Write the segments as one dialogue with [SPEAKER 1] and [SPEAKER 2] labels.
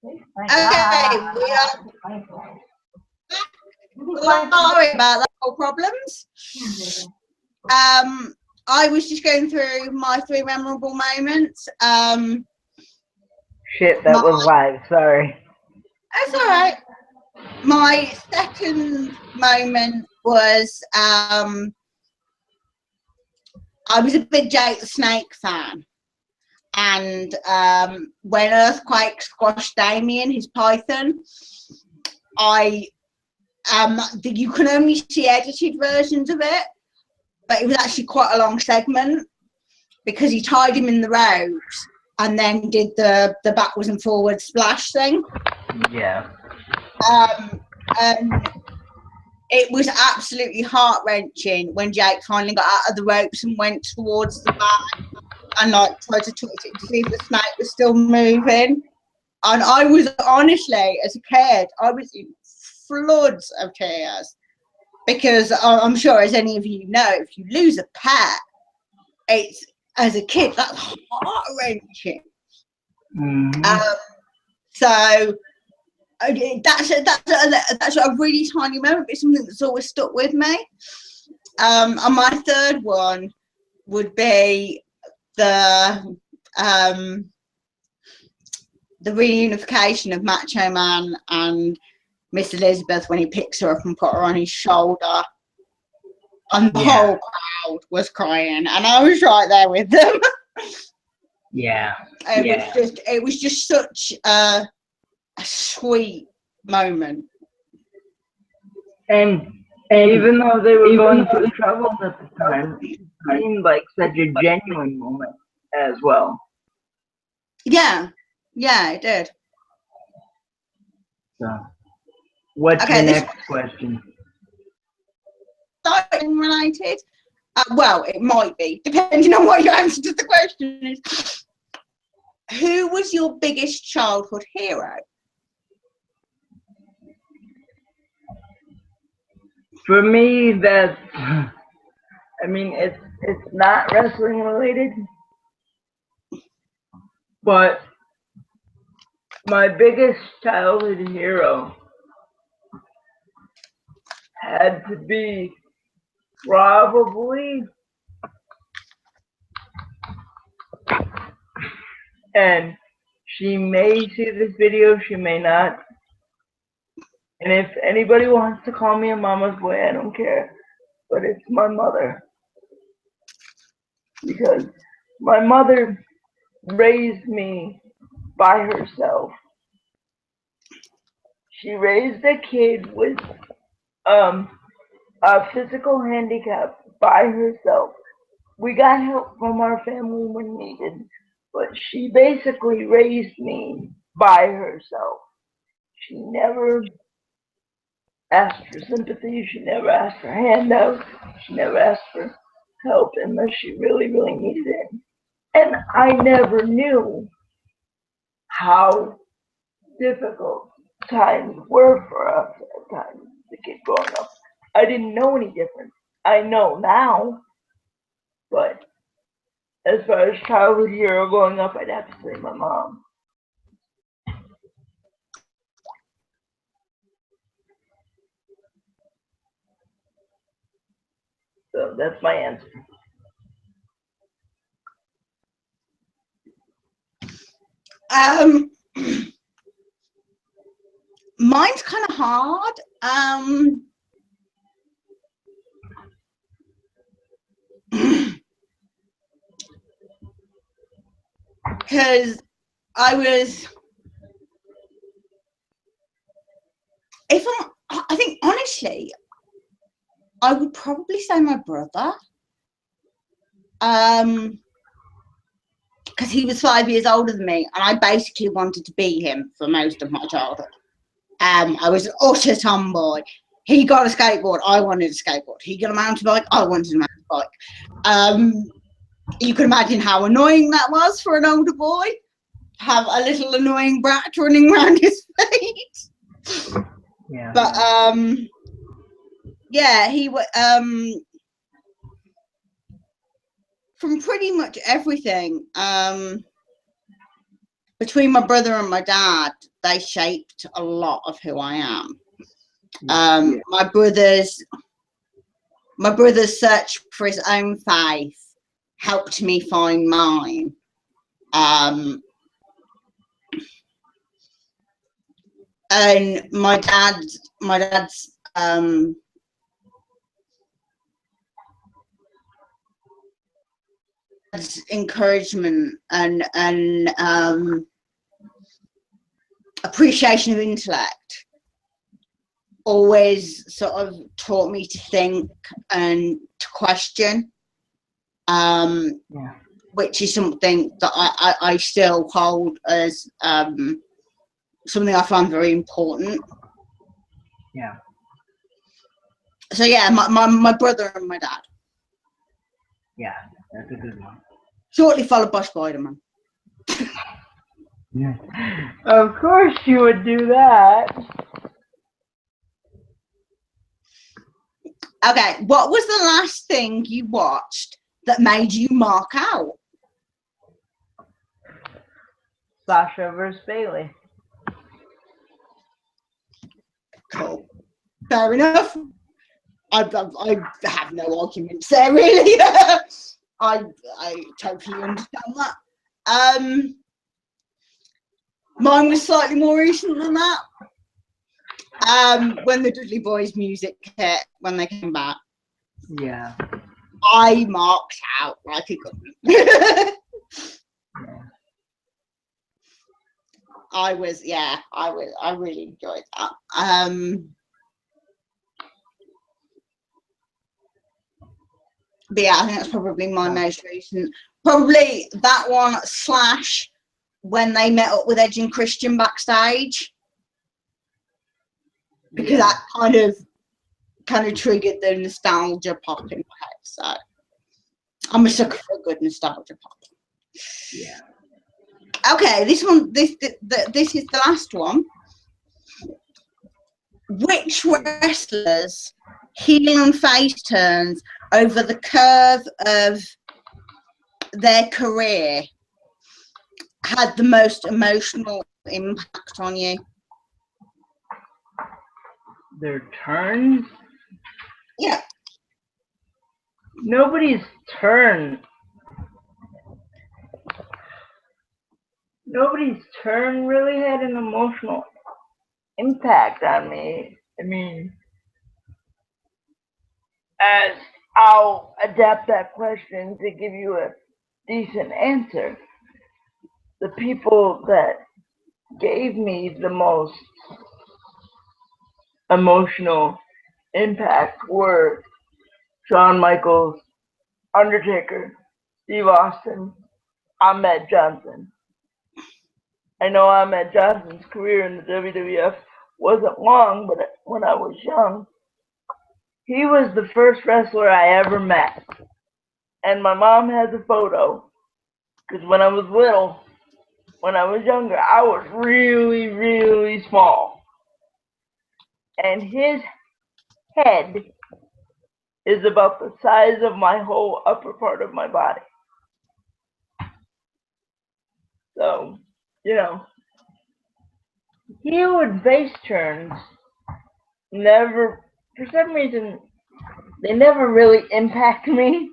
[SPEAKER 1] Okay, we are sorry about that. Problems. I was just going through my 3 memorable moments.
[SPEAKER 2] Shit, that was live. Sorry.
[SPEAKER 1] That's all right. My second moment was I was a big Jake the Snake fan, and when Earthquake squashed Damien, his python, you can only see edited versions of it, but it was actually quite a long segment because he tied him in the ropes and then did the backwards and forwards splash thing.
[SPEAKER 2] Yeah.
[SPEAKER 1] And it was absolutely heart-wrenching when Jake finally got out of the ropes and went towards the back and like tried to touch it to see if the snake was still moving. And I was honestly, as a kid, I was in floods of tears because I'm sure, as any of you know, if you lose a pet, it's, as a kid, that's heart-wrenching. So that's a really tiny moment, but it's something that's always stuck with me. And my third one would be the reunification of Macho Man and Miss Elizabeth when he picks her up and put her on his shoulder, and the whole crowd was crying, and I was right there with them. It was just such a sweet moment.
[SPEAKER 2] And even though they were going through trouble at the time, it seemed like such a genuine moment as well.
[SPEAKER 1] Yeah, it did.
[SPEAKER 2] So, what's your next question?
[SPEAKER 1] Starting related? Well, it might be, depending on what your answer to the question is. Who was your biggest childhood hero?
[SPEAKER 2] For me, that's, I mean, it's not wrestling related, but my biggest childhood hero had to be probably, and she may see this video, she may not, and if anybody wants to call me a mama's boy, I don't care, but it's my mother. Because my mother raised me by herself. She raised a kid with a physical handicap by herself. We got help from our family when needed, but she basically raised me by herself. She never asked for sympathy, she never asked for handouts, she never asked for help unless she really, really needed it. And I never knew how difficult times were for us at times as a kid growing up. I didn't know any different. I know now, but as far as childhood hero growing up, I'd have to say my mom. So that's my answer.
[SPEAKER 1] Mine's kind of hard. Because I think honestly, I would probably say my brother. Because he was 5 years older than me, and I basically wanted to be him for most of my childhood. I was an utter tomboy. He got a skateboard, I wanted a skateboard. He got a mountain bike, I wanted a mountain bike. You can imagine how annoying that was for an older boy. Have a little annoying brat running around his feet.
[SPEAKER 2] Yeah.
[SPEAKER 1] But yeah, he from pretty much everything. between my brother and my dad, they shaped a lot of who I am. My brother's search for his own faith helped me find mine. And my dad's encouragement and appreciation of intellect always sort of taught me to think and to question, which is something that I still hold as something I find very important.
[SPEAKER 3] Yeah.
[SPEAKER 1] So yeah, my brother and my dad.
[SPEAKER 3] Yeah, that's a good one.
[SPEAKER 1] Shortly followed by Spider-Man.
[SPEAKER 3] Yeah.
[SPEAKER 2] Of course you would do that.
[SPEAKER 1] Okay, what was the last thing you watched that made you mark out?
[SPEAKER 2] Sasha versus Bailey.
[SPEAKER 1] Cool. Fair enough. I have no arguments there, really. I totally understand that. Mine was slightly more recent than that. When the Dudley Boys music hit, when they came back.
[SPEAKER 3] Yeah.
[SPEAKER 1] I marked out like a good one.
[SPEAKER 3] Yeah.
[SPEAKER 1] I really enjoyed that. But yeah, I think that's probably my most recent. Probably that one / when they met up with Edge and Christian backstage. Because that kind of triggered the nostalgia pop in my head. So I'm a sucker for a good nostalgia pop.
[SPEAKER 3] Yeah.
[SPEAKER 1] Okay, this is the last one. Which wrestlers' heel and face turns over the curve of their career had the most emotional impact on you?
[SPEAKER 2] Their turns?
[SPEAKER 1] Yeah.
[SPEAKER 2] Nobody's turn really had an emotional impact on me. I mean, as I'll adapt that question to give you a decent answer. The people that gave me the most emotional impact were Shawn Michaels, Undertaker, Steve Austin, Ahmed Johnson. I know Ahmed Johnson's career in the WWF wasn't long, but when I was young, he was the first wrestler I ever met. And my mom has a photo, because when I was little, when I was younger, I was really, really small. And his head is about the size of my whole upper part of my body. So, you know, heel and face turns never, for some reason, they never really impact me.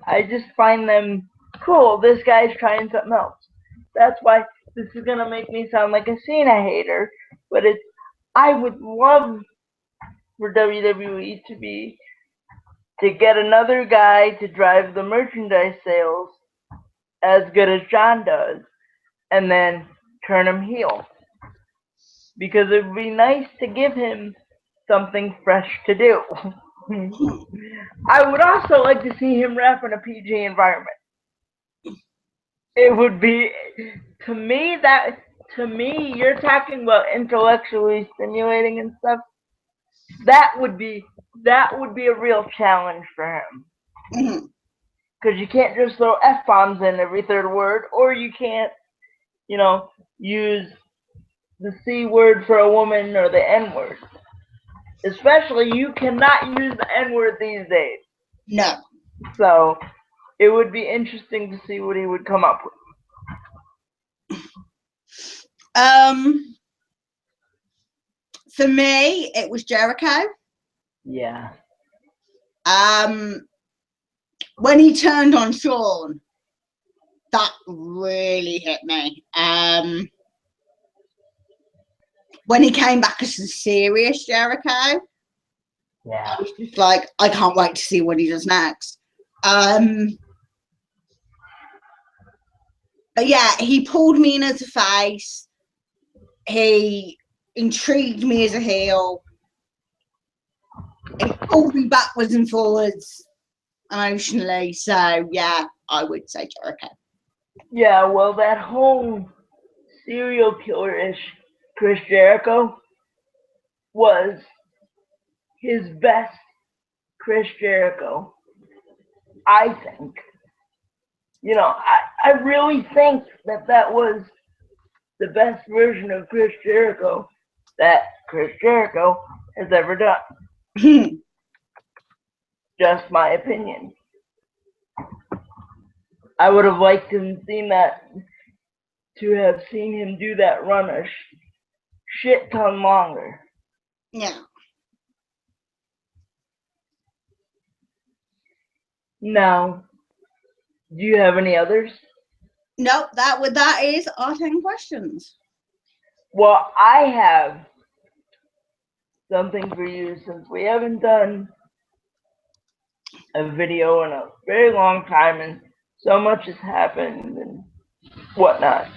[SPEAKER 2] I just find them cool. This guy's trying something else. That's why this is going to make me sound like a Cena hater, but I would love for WWE to get another guy to drive the merchandise sales as good as John does, and then turn him heel. Because it would be nice to give him something fresh to do. I would also like to see him rap in a PG environment. It would be, to me, you're talking about intellectually stimulating and stuff. That would be a real challenge for him. Because you can't just throw F-bombs in every third word, or you can't, use the C word for a woman or the N word. Especially, you cannot use the N word these days.
[SPEAKER 1] No.
[SPEAKER 2] So, it would be interesting to see what he would come up with.
[SPEAKER 1] For me, it was Jericho.
[SPEAKER 2] Yeah.
[SPEAKER 1] When he turned on Shawn, that really hit me. When he came back as a serious Jericho,
[SPEAKER 2] Yeah.
[SPEAKER 1] I was just like, I can't wait to see what he does next. But yeah, he pulled me in as a face. He intrigued me as a heel. He pulled me backwards and forwards emotionally. So yeah, I would say Jericho.
[SPEAKER 2] Yeah, well, that whole serial killer-ish Chris Jericho was his best Chris Jericho, I think. You know, I really think that was the best version of Chris Jericho that Chris Jericho has ever done. Just my opinion. I would have liked to have seen him do that run a shit ton longer.
[SPEAKER 1] Yeah.
[SPEAKER 2] Now, do you have any others?
[SPEAKER 1] Nope, that is our 10 questions.
[SPEAKER 2] Well, I have something for you since we haven't done a video in a very long time and so much has happened and whatnot.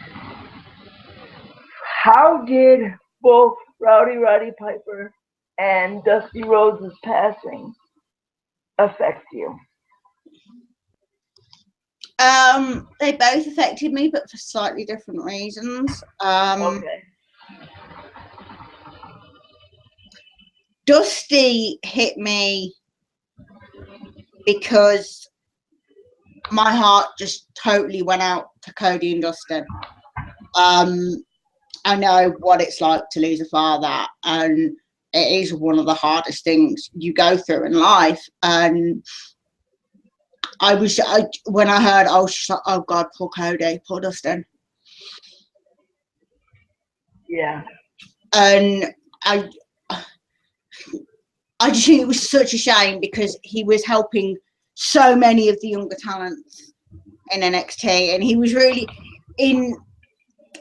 [SPEAKER 2] How did both Rowdy Roddy Piper and Dusty Rhodes' passing affect you?
[SPEAKER 1] They both affected me, but for slightly different reasons.
[SPEAKER 2] Okay.
[SPEAKER 1] Dusty hit me because my heart just totally went out to Cody and Dustin. I know what it's like to lose a father, and it is one of the hardest things you go through in life. And when I heard, I was just like, oh God, poor Cody, poor Dustin.
[SPEAKER 2] Yeah.
[SPEAKER 1] And I just think it was such a shame because he was helping so many of the younger talents in NXT, and he was really in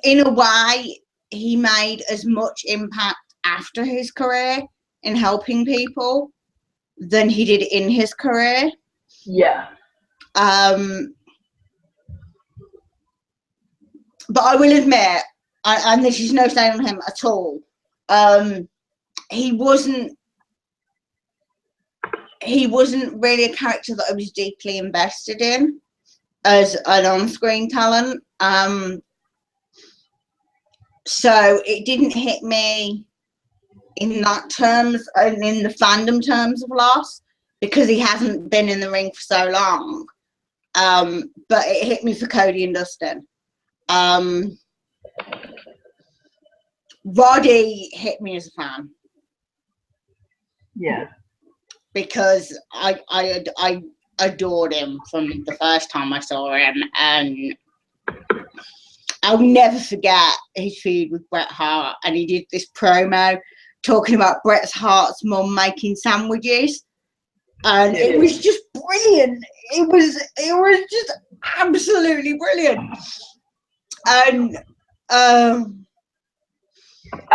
[SPEAKER 1] a way he made as much impact after his career in helping people than he did in his career.
[SPEAKER 2] Yeah.
[SPEAKER 1] But I will admit, and this is no shame on him at all, he wasn't really a character that I was deeply invested in as an on-screen talent. So it didn't hit me in that terms and in the fandom terms of loss because he hasn't been in the ring for so long. But it hit me for Cody and Dustin. Roddy hit me as a fan.
[SPEAKER 2] Yeah.
[SPEAKER 1] Because I adored him from the first time I saw him, and I'll never forget his feud with Bret Hart, and he did this promo talking about Bret Hart's mum making sandwiches, and it was just brilliant. It was just absolutely brilliant. And
[SPEAKER 2] I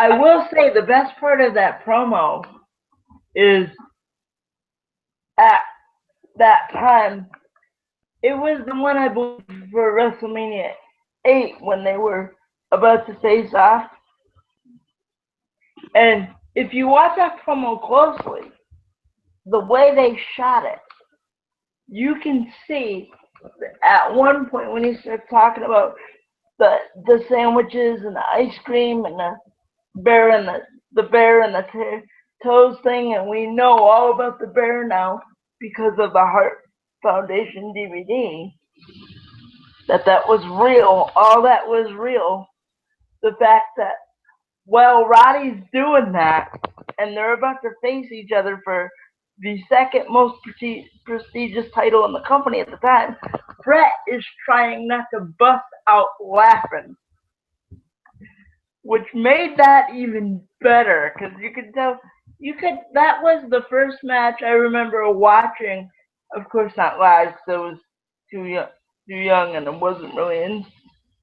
[SPEAKER 2] will say the best part of that promo is at that time, it was the one I believe for WrestleMania 8 when they were about to face off. And if you watch that promo closely, the way they shot it, you can see at one point when he starts talking about the sandwiches and the ice cream and the bear and the toes thing, and we know all about the bear now because of the Heart Foundation DVD, that was real. All that was real. The fact that while Roddy's doing that and they're about to face each other for the second most prestigious title in the company at the time, Bret is trying not to bust out laughing. which made that even better because you could tell that was the first match I remember watching. Of course, not live, so I was too young, and I wasn't really in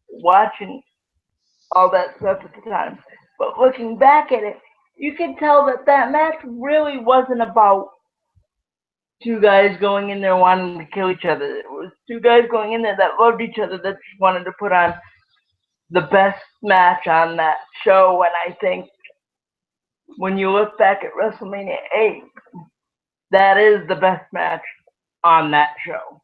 [SPEAKER 2] watching all that stuff at the time. But looking back at it, you could tell that match really wasn't about two guys going in there wanting to kill each other. It was two guys going in there that loved each other, that just wanted to put on the best match on that show. And I think when you look back at WrestleMania 8, that is the best match on that show.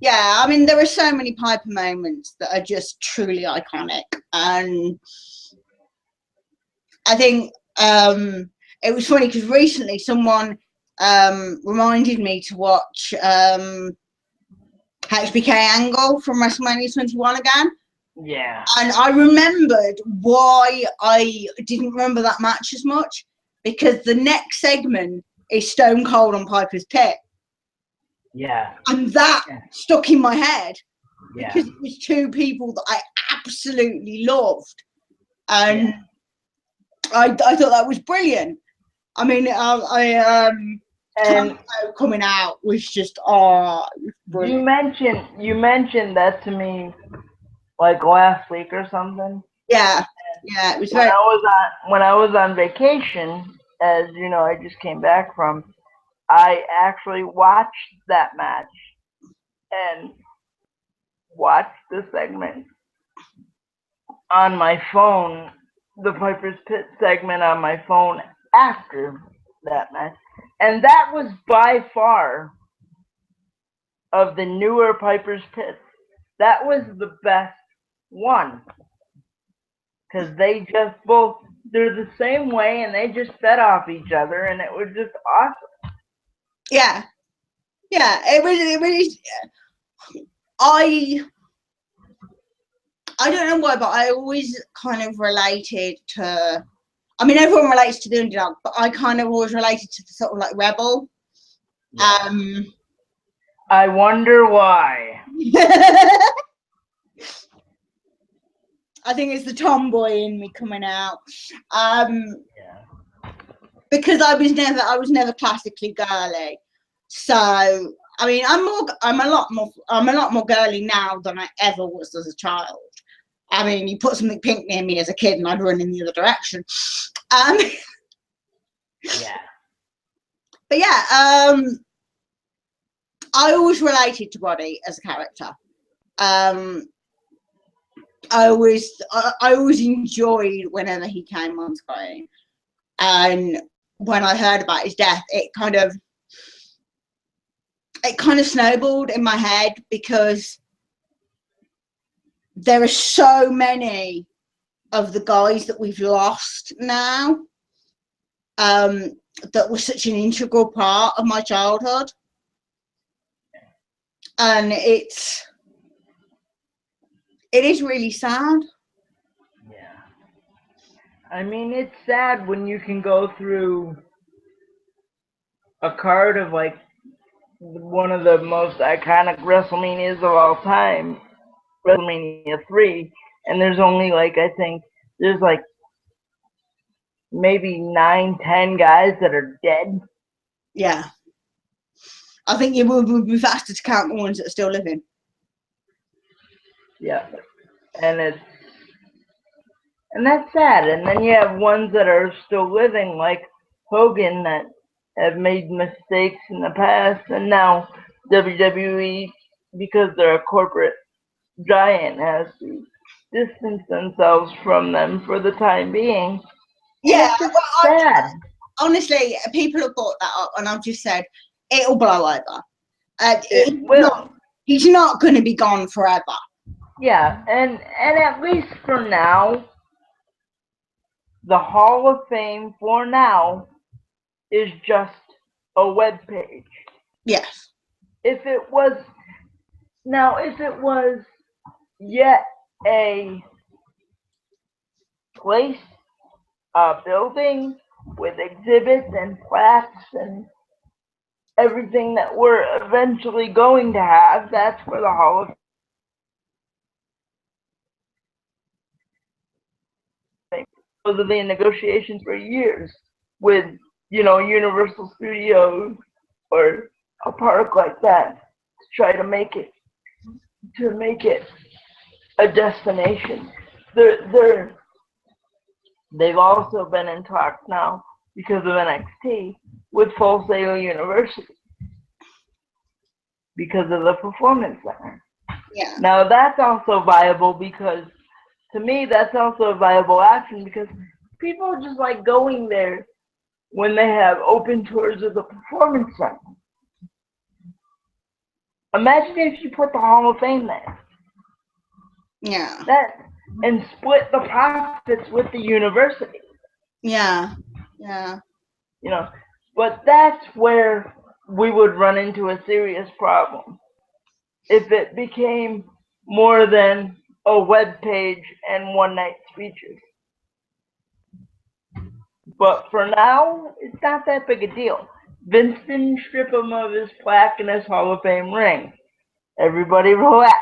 [SPEAKER 1] Yeah, I mean, there are so many Piper moments that are just truly iconic. And I think it was funny because recently someone reminded me to watch HBK Angle from WrestleMania 21 again.
[SPEAKER 2] Yeah.
[SPEAKER 1] And I remembered why I didn't remember that match as much, because the next segment is Stone Cold on Piper's Pit.
[SPEAKER 2] Yeah.
[SPEAKER 1] And that stuck in my head because
[SPEAKER 2] Yeah.
[SPEAKER 1] it was two people that I absolutely loved. And I thought that was brilliant. I mean,
[SPEAKER 2] And
[SPEAKER 1] coming out was just
[SPEAKER 2] you mentioned that to me like last week or something.
[SPEAKER 1] yeah, it was
[SPEAKER 2] when I was on vacation, as you know, I just came back from. I actually watched that match and watched the segment on my phone, the Piper's Pit segment on my phone after that match, and that was by far of the newer Piper's Pit. That was the best one. Because they just they're the same way and they just fed off each other and it was just awesome.
[SPEAKER 1] Yeah, it was. I don't know why, but I always kind of related to. I mean, everyone relates to the underdog, but I kind of always related to the sort of like rebel.
[SPEAKER 2] Yeah. I wonder why.
[SPEAKER 1] I think it's the tomboy in me coming out. Because I was never classically girly. So I mean, I'm a lot more girly now than I ever was as a child. I mean, you put something pink near me as a kid and I'd run in the other direction.
[SPEAKER 2] Yeah.
[SPEAKER 1] But yeah, I always related to Roddy as a character. I always enjoyed whenever he came on screen, and when I heard about his death, it kind of snowballed in my head because there are so many of the guys that we've lost now that were such an integral part of my childhood, and it is really sad.
[SPEAKER 2] Yeah. I mean, it's sad when you can go through a card of like one of the most iconic WrestleManias of all time, WrestleMania 3, and there's only like, I think there's like maybe 9-10 guys that are dead.
[SPEAKER 1] Yeah. I think it would be faster to count the ones that are still living.
[SPEAKER 2] Yeah. And that's sad. And then you have ones that are still living, like Hogan, that have made mistakes in the past, and now WWE, because they're a corporate giant, has to distance themselves from them for the time being.
[SPEAKER 1] Yeah,
[SPEAKER 2] it's sad.
[SPEAKER 1] Honestly, people have brought that up, and I've just said it'll blow over.
[SPEAKER 2] It will.
[SPEAKER 1] He's not going to be gone forever.
[SPEAKER 2] Yeah, and at least for now, the Hall of Fame for now is just a web page.
[SPEAKER 1] Yes.
[SPEAKER 2] If it was yet a place, a building with exhibits and plaques and everything that we're eventually going to have, that's where the Hall of supposedly in negotiations for years with, Universal Studios or a park like that to try to make it a destination. They've also been in talks now because of NXT with Full Sail University because of the Performance Center.
[SPEAKER 1] Yeah.
[SPEAKER 2] Now that's also viable because, to me, that's also a viable option because people are just like going there when they have open tours of the Performance Center. Imagine if you put the Hall of Fame there.
[SPEAKER 1] Yeah.
[SPEAKER 2] And split the profits with the university.
[SPEAKER 1] Yeah. Yeah.
[SPEAKER 2] But that's where we would run into a serious problem if it became more than a web page and one night speeches. But for now, it's not that big a deal. Vince didn't strip him of his plaque and his Hall of Fame ring. Everybody relax.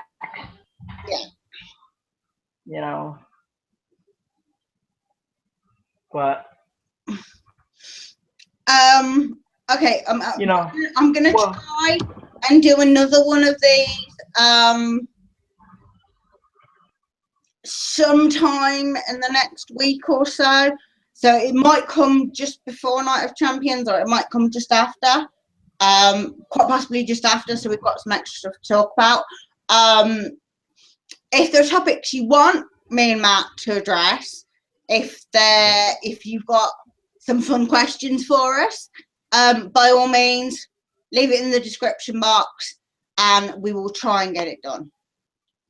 [SPEAKER 1] Yeah.
[SPEAKER 2] But
[SPEAKER 1] okay, I'm gonna
[SPEAKER 2] well,
[SPEAKER 1] try and do another one of these sometime in the next week or so. So it might come just before Night of Champions, or it might come just after. Quite possibly just after, so we've got some extra stuff to talk about. If there are topics you want me and Matt to address, if you've got some fun questions for us, by all means, leave it in the description box, and we will try and get it done.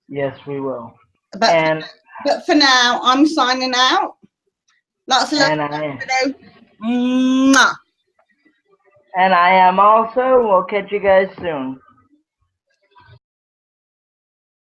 [SPEAKER 2] Yes, we will.
[SPEAKER 1] But for now, I'm signing out. Lots of love.
[SPEAKER 2] And I am also. We'll catch you guys soon.